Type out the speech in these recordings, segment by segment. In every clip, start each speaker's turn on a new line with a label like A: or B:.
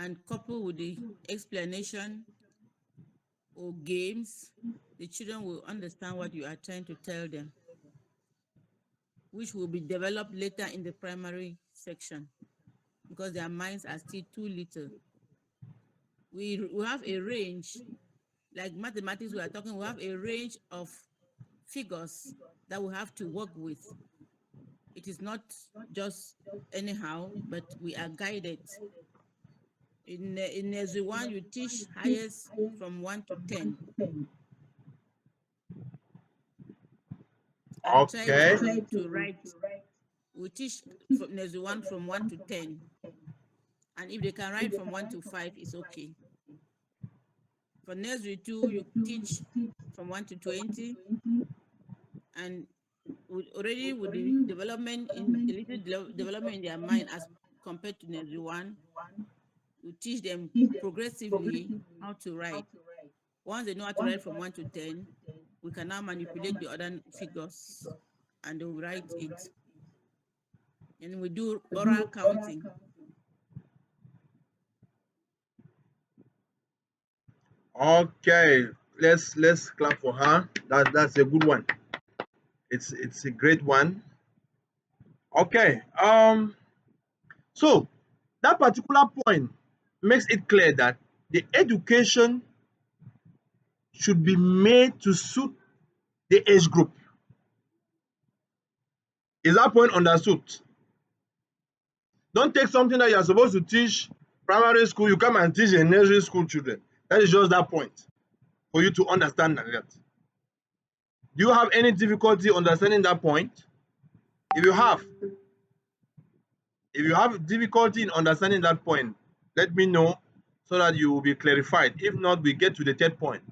A: and coupled with the explanation or games, the children will understand what you are trying to tell them, which will be developed later in the primary section because their minds are still too little. We have a range, like mathematics we are talking, we have a range of figures that we have to work with. It is not just anyhow, but we are guided. In nursery 1, you teach highest from 1 to 10. And
B: Okay.
A: try to write. We teach from nursery 1 from 1 to 10. And if they can write from 1 to 5, it's okay. For nursery 2, you teach from 1 to 20. And already with the development in a little development in their mind as compared to nursery 1, you teach them progressively how to write. Once they know how to write from 1 to 10, we can now manipulate the other figures and they will write it. And we do oral counting.
B: Okay, let's clap for her. That's a good one. It's a great one. Okay. So that particular point makes it clear that the education should be made to suit the age group. Is that point understood? Don't take something that you are supposed to teach primary school, you come and teach a nursery school children. That is just that point for you to understand that. Do you have any difficulty understanding that point? If you have difficulty in understanding that point, let me know so that you will be clarified. If not, we get to the third point.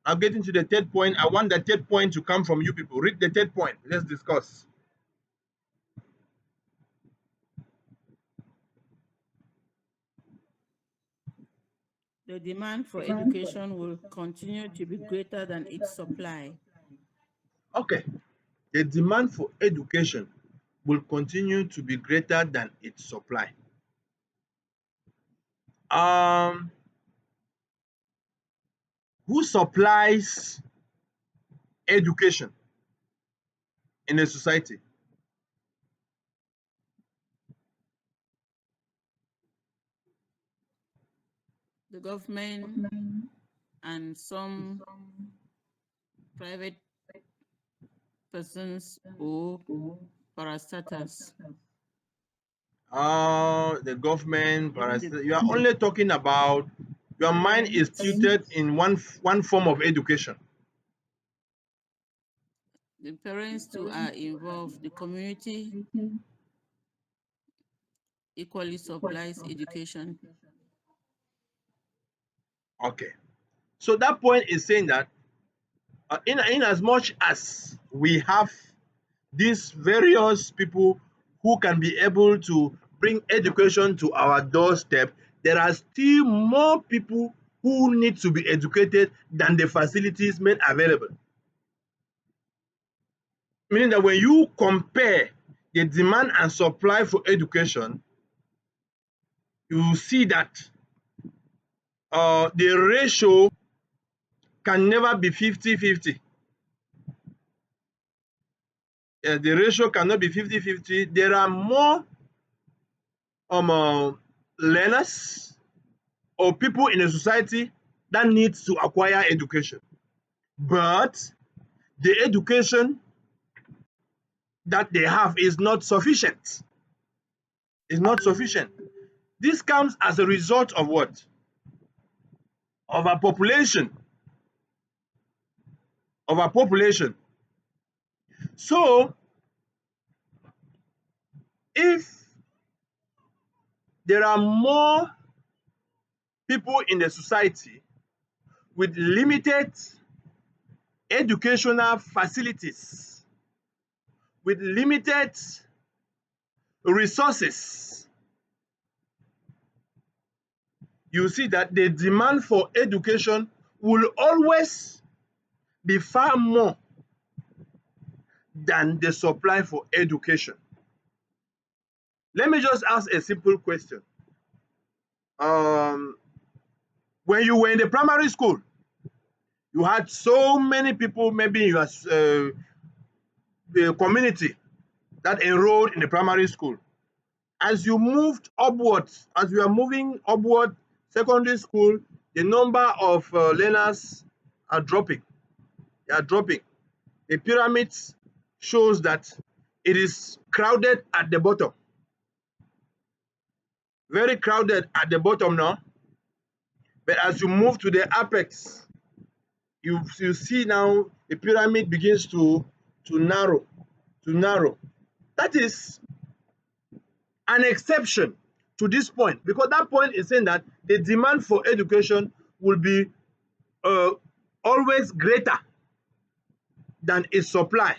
B: I'm getting to the third point. I want the third point to come from you people. Read the third point. Let's discuss.
A: The demand for education will continue to be greater than its supply.
B: Okay. The demand for education will continue to be greater than its supply. Who supplies education in a society?
A: The government and some private persons or parastatals.
B: The government, you are only talking about your mind is tutored in one form of education.
A: The parents too are involved. The community equally supplies education.
B: Okay. So that point is saying that in as much as we have these various people who can be able to bring education to our doorstep, there are still more people who need to be educated than the facilities made available. Meaning that when you compare the demand and supply for education, you will see that the ratio can never be 50-50. The ratio cannot be 50-50. There are more learners or people in a society that needs to acquire education. But the education that they have is not sufficient. Is not sufficient. This comes as a result of what? Of our population. Of our population. So, if there are more people in the society with limited educational facilities, with limited resources, you see that the demand for education will always be far more than the supply for education. Let me just ask a simple question. when you were in the primary school, you had so many people maybe in your the community that enrolled in the primary school. As you moved upwards, as you are moving upward, secondary school, the number of learners are dropping. They are dropping. The pyramids shows that it is crowded at the bottom. Very crowded at the bottom now. But as you move to the apex, you see now the pyramid begins to narrow, to narrow. That is an exception to this point, because that point is saying that the demand for education will be always greater than its supply.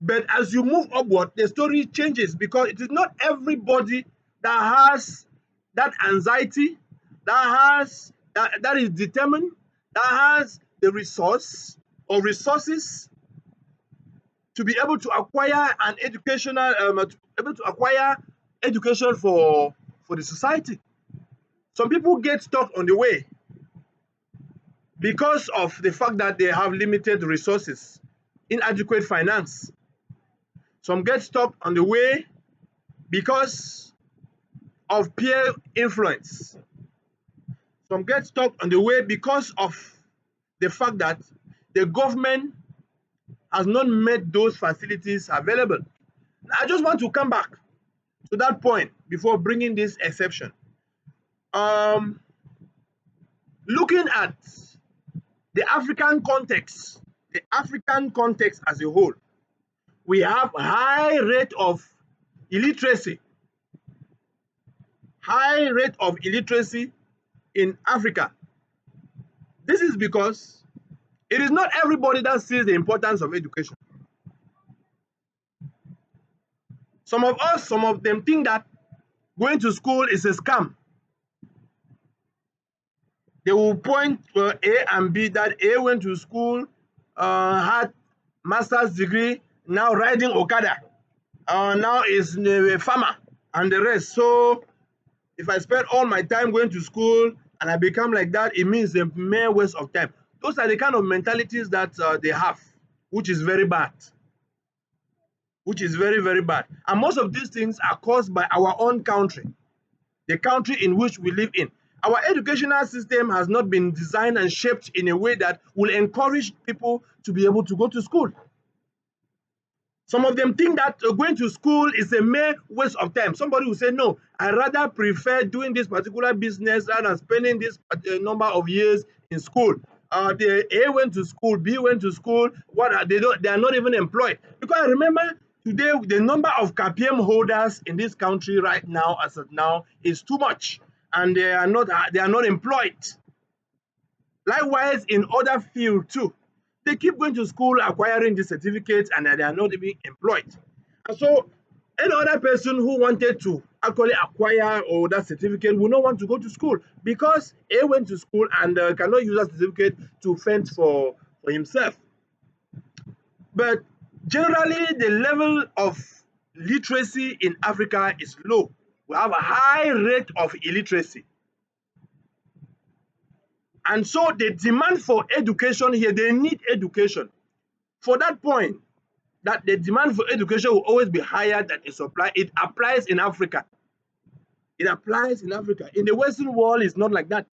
B: But as you move upward, the story changes, because it is not everybody that has that anxiety, that is determined, that has the resource or resources to be able to acquire an educational, able to acquire education for the society. Some people get stuck on the way because of the fact that they have limited resources, inadequate finance. Some get stuck on the way because of peer influence. Some get stuck on the way because of the fact that the government has not made those facilities available. I just want to come back to that point before bringing this exception. Looking at the African context as a whole, we have high rate of illiteracy, in Africa. This is because it is not everybody that sees the importance of education. Some of them think that going to school is a scam. They will point A and B, that A went to school, had master's degree, now riding Okada, now is a farmer and the rest. So if I spend all my time going to school and I become like that, it means a mere waste of time. Those are the kind of mentalities that they have, which is very bad. Which is very, very bad. And most of these things are caused by our own country, the country in which we live in. Our educational system has not been designed and shaped in a way that will encourage people to be able to go to school. Some of them think that going to school is a mere waste of time. Somebody will say, no, I rather prefer doing this particular business rather than spending this number of years in school. The A went to school, B went to school. They are not even employed. Because I remember today, the number of KPM holders in this country right now, as of now, is too much, and they are not employed. Likewise, in other fields too, they keep going to school, acquiring the certificates, and they are not even employed. And so, any other person who wanted to actually acquire or that certificate will not want to go to school, because A went to school and cannot use that certificate to fend for himself. But generally, the level of literacy in Africa is low. We have a high rate of illiteracy. And so the demand for education here, they need education. For that point, that the demand for education will always be higher than the supply, it applies in Africa. It applies in Africa. In the Western world, it's not like that.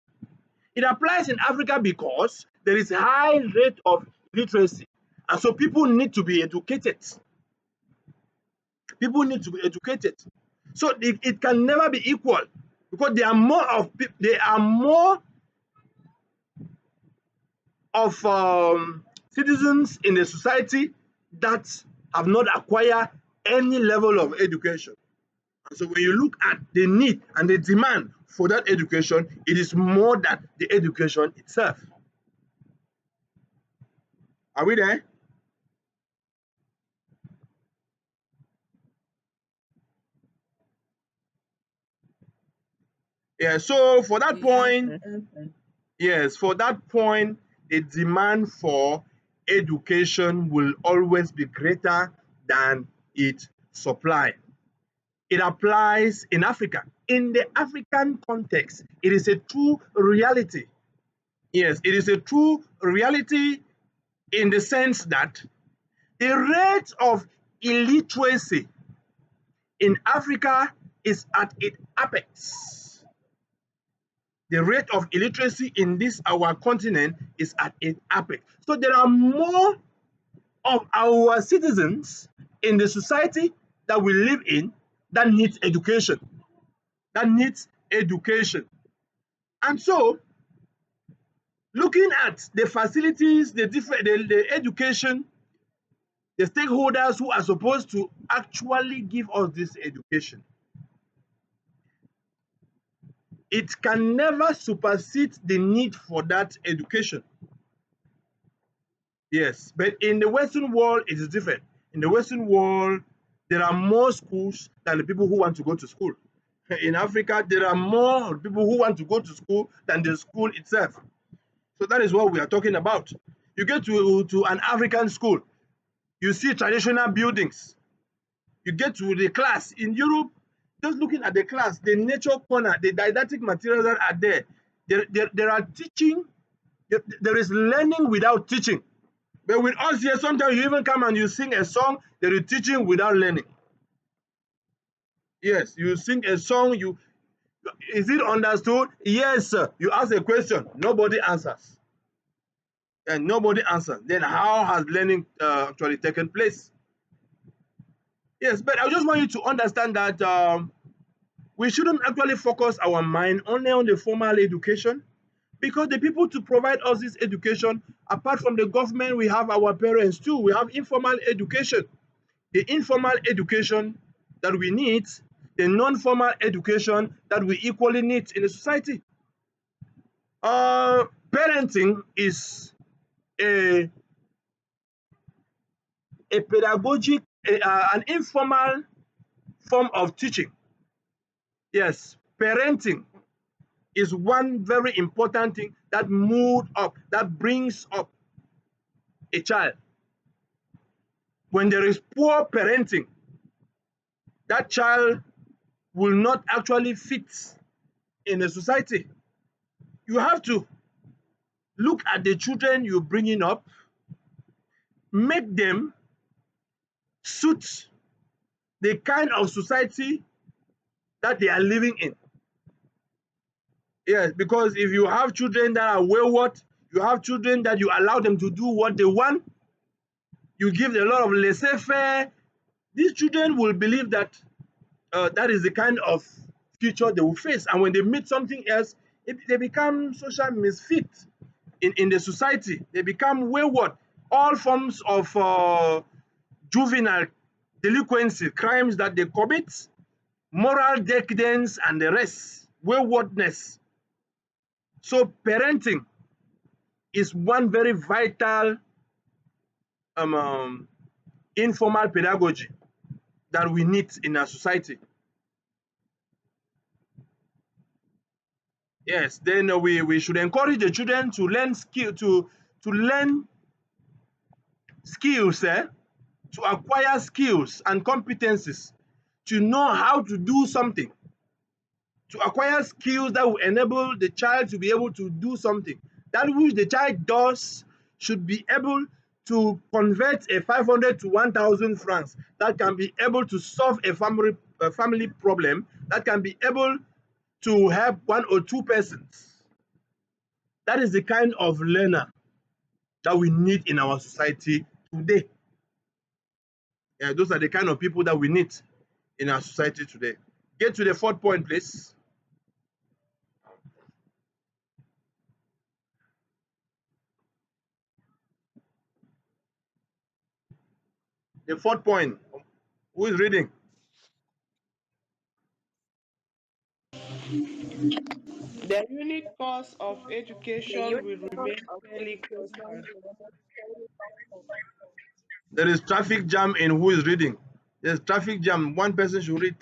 B: It applies in Africa because there is a high rate of literacy. And so people need to be educated. People need to be educated. So it can never be equal, because there are more of citizens in the society that have not acquired any level of education. And so when you look at the need and the demand for that education, it is more than the education itself. Are we there? Yeah, so for that point, yes, for that point, the demand for education will always be greater than its supply. it applies in Africa. In the African context, it is a true reality. Yes, it is a true reality in the sense that the rate of illiteracy in Africa is at its apex. The rate of illiteracy in this our continent is at its apex. So there are more of our citizens in the society that we live in that needs education. That needs education. And so, looking at the facilities, the education, the stakeholders who are supposed to actually give us this education, it can never supersede the need for that education. Yes, but in the Western world, it is different. In the Western world, there are more schools than the people who want to go to school. In Africa, there are more people who want to go to school than the school itself. So that is what we are talking about. You get to an African school, you see traditional buildings. You get to the class in Europe, just looking at the class, the nature corner, the didactic materials that are there, there are teaching, there is learning without teaching. But with us here, sometimes you even come and you sing a song, there is teaching without learning. Yes, you sing a song, is it understood? Yes, sir. You ask a question, nobody answers. And nobody answers. Then how has learning actually taken place? Yes, but I just want you to understand that we shouldn't actually focus our mind only on the formal education, because the people to provide us this education, apart from the government, we have our parents too. We have informal education. The informal education that we need, the non-formal education that we equally need in a society. Parenting is a, an informal form of teaching. Yes, parenting is one very important thing that moves up, that brings up a child. When there is poor parenting, that child will not actually fit in a society. You have to look at the children you're bringing up, make them suit the kind of society that they are living in. Yes, because if you have children that are wayward, you have children that you allow them to do what they want, you give them a lot of laissez-faire, these children will believe that that is the kind of future they will face. And when they meet something else, they become social misfits in the society. They become wayward. All forms of juvenile delinquency, crimes that they commit, moral decadence, and the rest, waywardness. So parenting is one very vital informal pedagogy that we need in our society. Yes, then we should encourage the children to learn to learn skills, to acquire skills and competencies, to know how to do something, to acquire skills that will enable the child to be able to do something. That which the child does should be able to convert a 500 to 1,000 francs that can be able to solve a family problem, that can be able to help one or two persons. That is the kind of learner that we need in our society today. Yeah, those are the kind of people that we need in our society today. Get to the fourth point, please. The fourth point. Who is reading?
C: The unit cost of education will remain fairly constant.
B: There is traffic jam in who is reading. There's traffic jam. One person should read.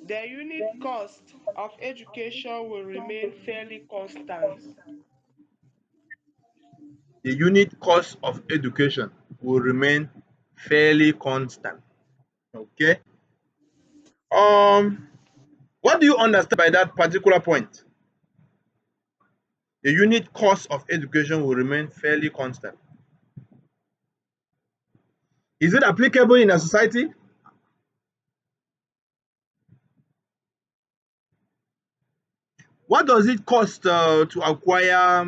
C: The unit cost of education will remain fairly constant.
B: The unit cost of education will remain fairly constant. Okay. What do you understand by that particular point? The unit cost of education will remain fairly constant. Is it applicable in a society? What does it cost to acquire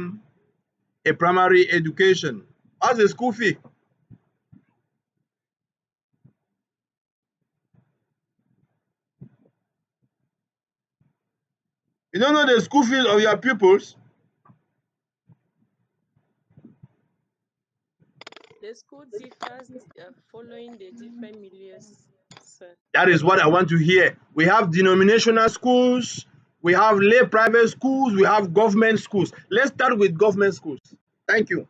B: a primary education? What's the school fee? You don't know the school fees of your pupils?
D: The school differs following the different milieux, sir.
B: That is what I want to hear. We have denominational schools, we have lay private schools, we have government schools. Let's start with government schools. Thank you.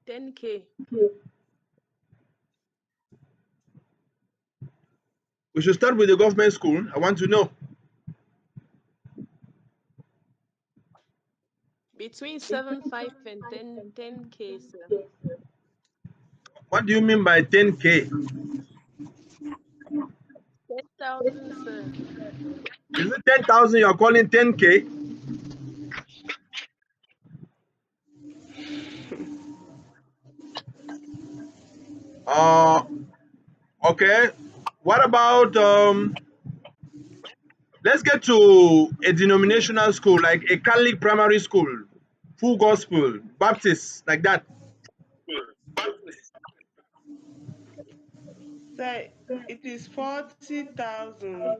D: 10K.
B: We should start with the government school. I want to know.
D: Between 7.5 and 10K, sir.
B: What do you mean by 10K?
D: 10,000, sir.
B: Is it 10,000 you are calling 10K? Okay. What about let's get to a denominational school like a Catholic primary school, full gospel, Baptist, like that.
C: Sir, it is 40,000.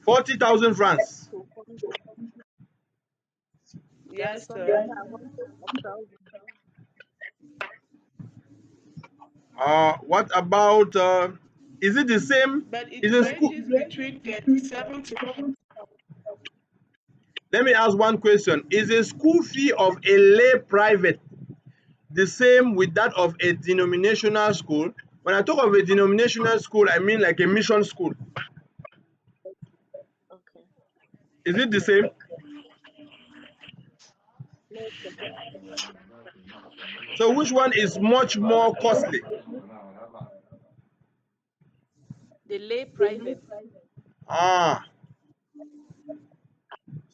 B: 40,000 francs.
D: There are
C: Yes,
D: some that
C: sir.
D: are hundreds of thousands.
B: What about is it the same?
C: But it
B: Is it school?
C: ranges between 37 to 40.
B: Let me ask one question. Is a school fee of a lay private the same with that of a denominational school? When I talk of a denominational school, I mean like a mission school.
D: Okay.
B: Is it the same?
D: No, sir.
B: So which one is much more costly?
D: The lay private.
B: Ah,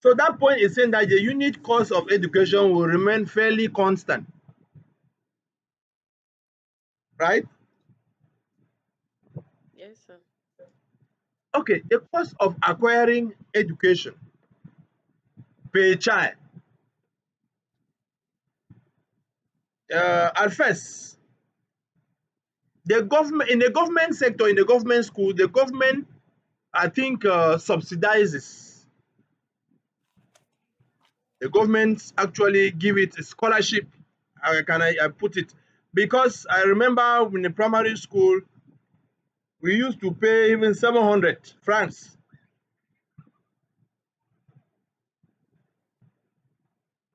B: so that point is saying that the unit cost of education will remain fairly constant, right?
D: Yes, sir.
B: Okay, the cost of acquiring education per child. At first, the government in the government sector, in the government school, the government, I think, subsidizes. The government actually give it a scholarship. I put it because I remember in the primary school we used to pay even 700 francs.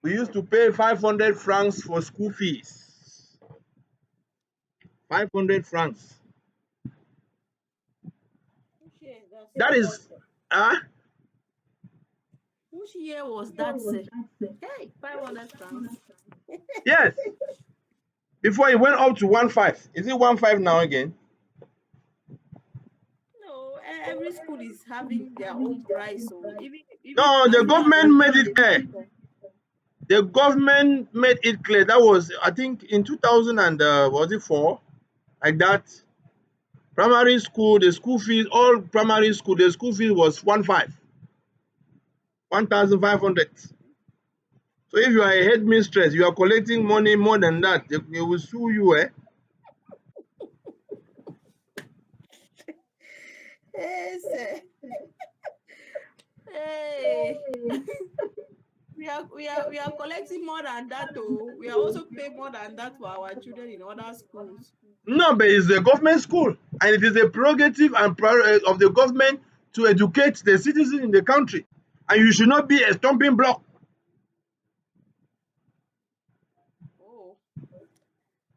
B: We used to pay 500 francs for school fees. 500 francs. That is,
A: Which year was that, sir? Hey, 500 francs.
B: yes. Before it went up to 1.5. Is it 1.5 now again?
A: No, every school is having their own price. So even
B: No,
A: as
B: the
A: far as
B: government made it clear.
A: education,
B: The government made it clear. That was, I think, in 2000 and was it 4? Like that. Primary school, the school fees, all primary school, the school fees was 1.5, 1,500. So if you are a headmistress, you are collecting money more than that, they will sue you, eh?
A: hey, sir. Hey, we are collecting more than that. Oh, we are also paying more than that for our children in other schools.
B: No, but it's a government school, and it is a prerogative and priority of the government to educate the citizens in the country, and you should not be a stumbling block.
A: Oh,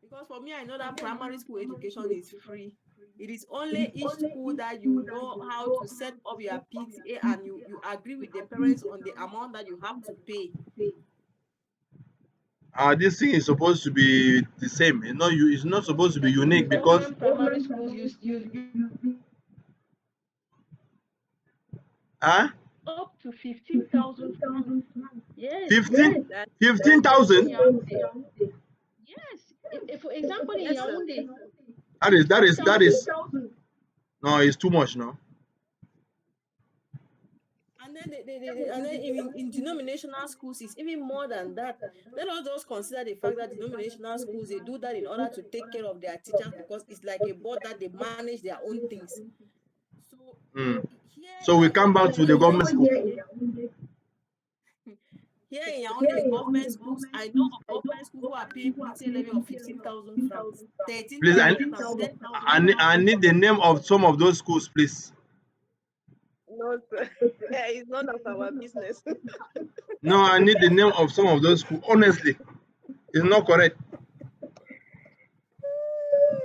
A: because for me, I know that primary school education is free. It is only each school that you know how to set up your PTA and you agree with the parents on the amount that you have to pay.
B: This thing is supposed to be the same. It's not supposed to be unique because
E: Government primary schools use
B: huh?
E: up to 15,000 francs. Yes,
B: 15
D: That,
E: yes, in
B: 15,000.
E: Yaoundé. Yes, for example, in
D: yes, sir.
E: Yaoundé,
B: That is
E: 15,000.
B: no, it's too much, no.
F: And then, and then in denominational schools, it's even more than that. Let us just consider the fact that denominational schools, they do that in order to take care of their teachers because it's like a board that they manage their own things. So
B: Mm.
F: here
B: So we
F: in
B: come back to the government school.
F: Here in Yaoundé, government schools, I know of government schools who are paying PTA levy of 15,000 francs,
B: Please,
F: 13,000 francs, 10,000
B: I
F: francs.
B: need the name of some of those schools, please.
D: No, sir. It's none of our business.
B: No, I need the name of some of those schools. Honestly, it's not correct.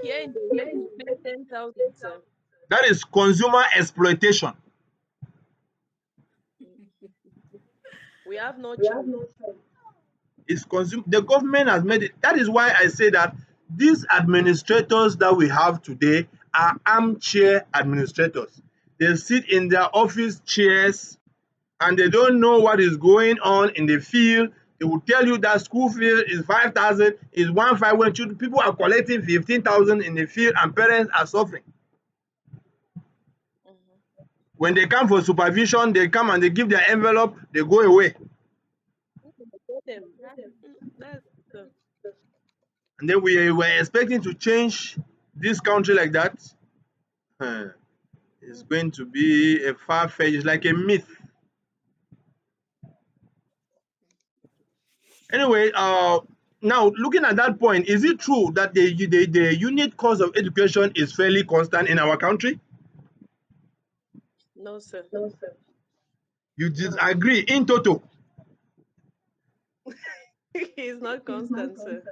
D: Here in the west, we pay 10,000, sir.
B: That is consumer exploitation.
D: We have no choice.
B: The government has made it. That is why I say that these administrators that we have today are armchair administrators. They sit in their office chairs and they don't know what is going on in the field. They will tell you that school fee is 5,000, is 1,500 when people are collecting 15,000 in the field and parents are suffering.
D: Mhm.
B: When they come for supervision, they come and they give their envelope, they go away.
D: Get them. That's the
B: And then we were expecting to change this country like that. It's going to be a far-fetched, it's like a myth. Anyway, now looking at that point, is it true that the unit cost of education is fairly constant in our country?
D: no, sir.
B: You disagree in total.
D: It's not constant, sir.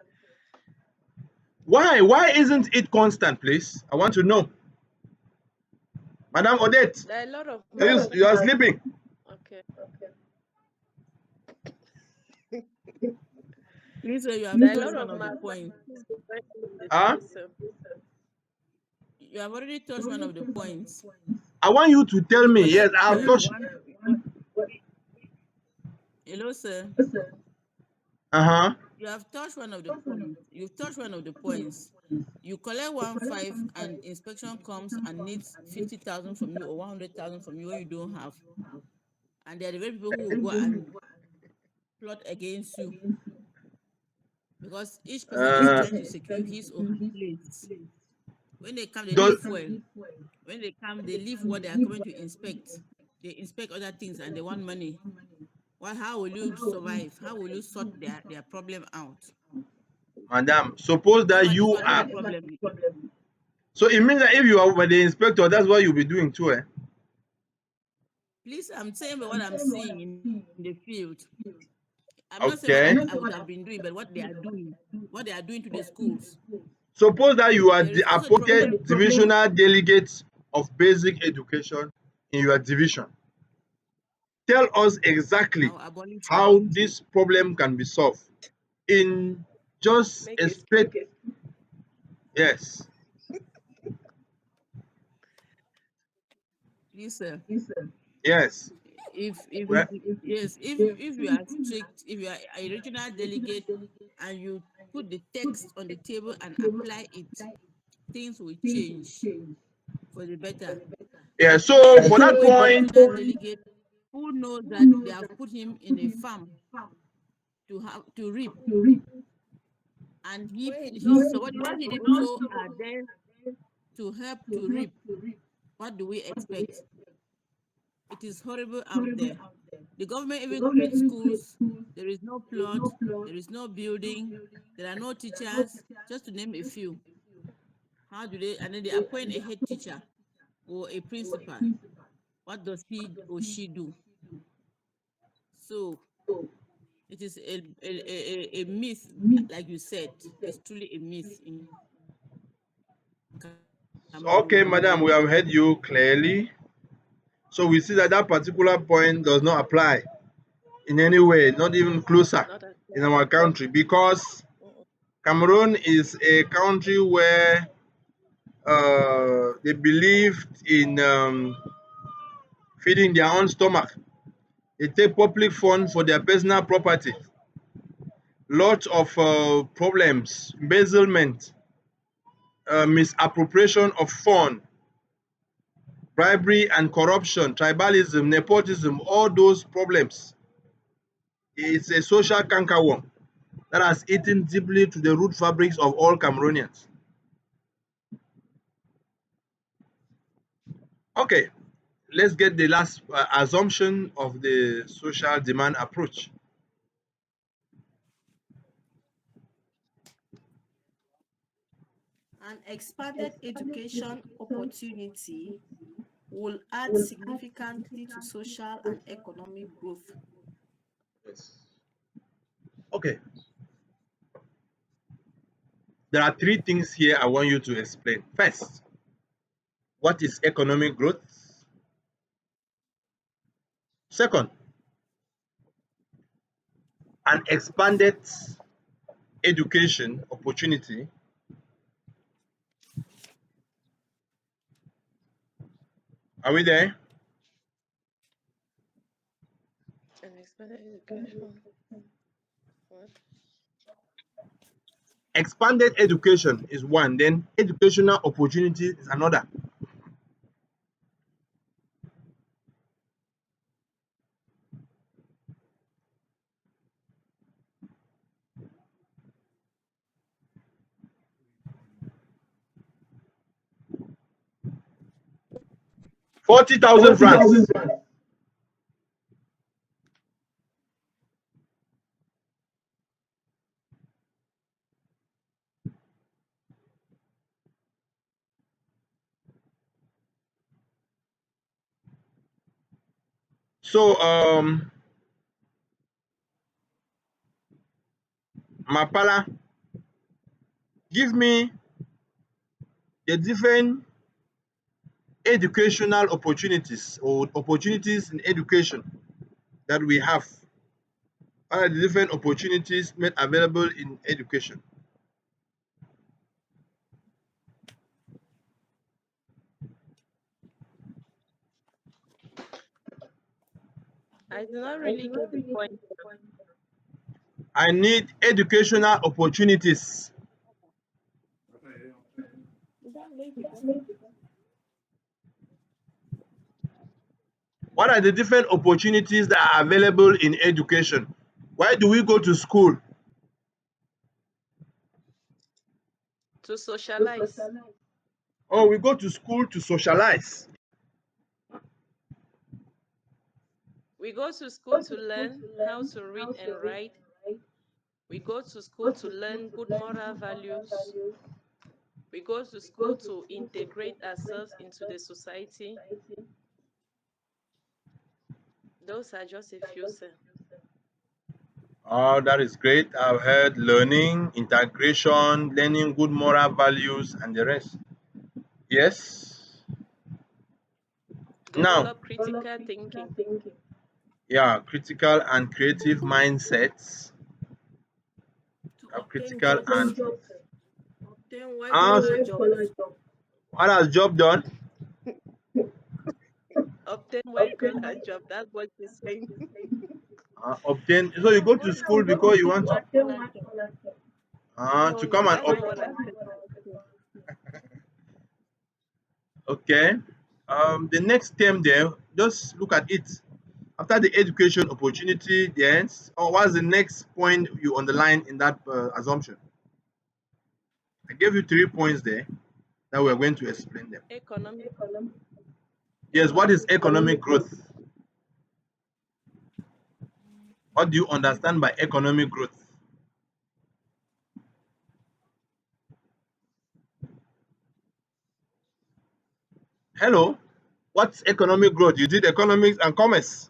B: Why? Why isn't it constant, please? I want to know. Madam Odette,
D: There are a lot of
B: you are sleeping.
D: okay.
A: Please, sir, you have
D: There are a
A: touched
D: lot
A: one
D: of
A: of the points.
D: mathematics differently in the
B: Huh?
D: school, sir.
A: You have already touched one of the points.
B: I want you to tell
A: You
B: me. Yes,
A: collect
B: I have touched.
A: hello, sir.
B: Uh-huh.
A: You have touched one of the points. You've touched one of the points. You collect 1.5 and inspection comes and needs 50,000 from you or 100,000 from you when you don't have. And there are the very people who will go and plot against you because each person is
B: Uh,
A: trying to secure his or her place. When they come, they
B: does,
A: leave fuel. When they come, they leave what they are coming to inspect. They inspect other things and they want money. Well, how will you survive? How will you sort their problem out?
B: Madam, suppose
A: You
B: that
A: are the
B: you
A: one with
B: are.
A: the problem.
B: So it means that if you are the inspector, that's what you'll be doing too, eh?
A: Please, I'm saying what I'm seeing in the field. I'm not saying what
B: Okay.
A: I would have been doing, but what they are doing to the schools.
B: Suppose that you are
A: There
B: the
A: is also a
B: appointed
A: problem.
B: divisional delegate of basic education in your division. Tell us exactly
A: I'll abolish it.
B: how this problem can be solved in just
D: Make
B: a
D: it
B: straight yes.
A: Please, sir.
B: Yes.
A: If
B: Well,
A: yes, if you are strict, if you are a regional delegate and you put the text on the table and apply it, things will change for the better.
B: yeah,
A: But
B: so
A: when
B: for
A: they
B: that
A: put a
B: point,
A: regional delegate who knows that they have put him in a farm to reap, and his subordinate also are there to help to reap, what do we expect? It is horrible out there. The government even creates schools. There is no plot. There is no building. There are no teachers, just to name a few. How do they? And then they appoint a head teacher or a principal. What does he or she do? So it is a myth, like you said. It's truly a myth in
B: okay,
A: Cameroon.
B: madam, we have heard you clearly. So we see that that particular point does not apply in any way, not even closer.
D: not at
B: in our country, because Cameroon is a country where they believed in feeding their own stomach. They take public funds for their personal property. Lots of problems, embezzlement, misappropriation of funds, bribery and corruption, tribalism, nepotism, all those problems. It's a social cankerworm that has eaten deeply to the root fabrics of all Cameroonians. Okay, let's get the last assumption of the social demand approach.
F: An expanded education opportunity will add significantly to social and economic growth.
B: Yes. Okay. There are three things here I want you to explain. First, what is economic growth? Second, an expanded education opportunity. Are we there?
D: An expanded education. What?
B: Expanded education is one, then educational opportunity is another. $40,000. So Mapala, give me the different educational opportunities or opportunities in education that we have. What are the different opportunities made available in education?
D: I do not really get the point.
B: I need educational opportunities. What are the different opportunities that are available in education? Why do we go to school?
D: To socialize.
B: Oh, we go to school to socialize.
D: We go to school to learn how to read and write. We go to school to learn good moral values. We go to school to integrate ourselves into the society. Those are just a few, sir.
B: Oh, that is great. I've heard learning, integration, learning good moral values, and the rest. Yes. Now,
D: Develop critical thinking.
B: yeah, critical and creative mindsets.
F: To obtain
B: Critical
F: jobs,
B: and
F: obtain
B: uh,
F: white-collar jobs.
B: what has job done?
D: Obtain white-collar job. That's what you're saying.
B: Obtain. So you go to school because you want
D: No,
B: to
D: no,
B: come and
D: that's not what I said.
B: okay. The next term there, just look at it. After the education opportunity, then, or what's the next point you underline in that assumption? I gave you 3 points there that we're going to explain them.
D: Economic.
B: Yes, what is economic growth? What do you understand by economic growth? Hello, what's economic growth? You did economics and commerce.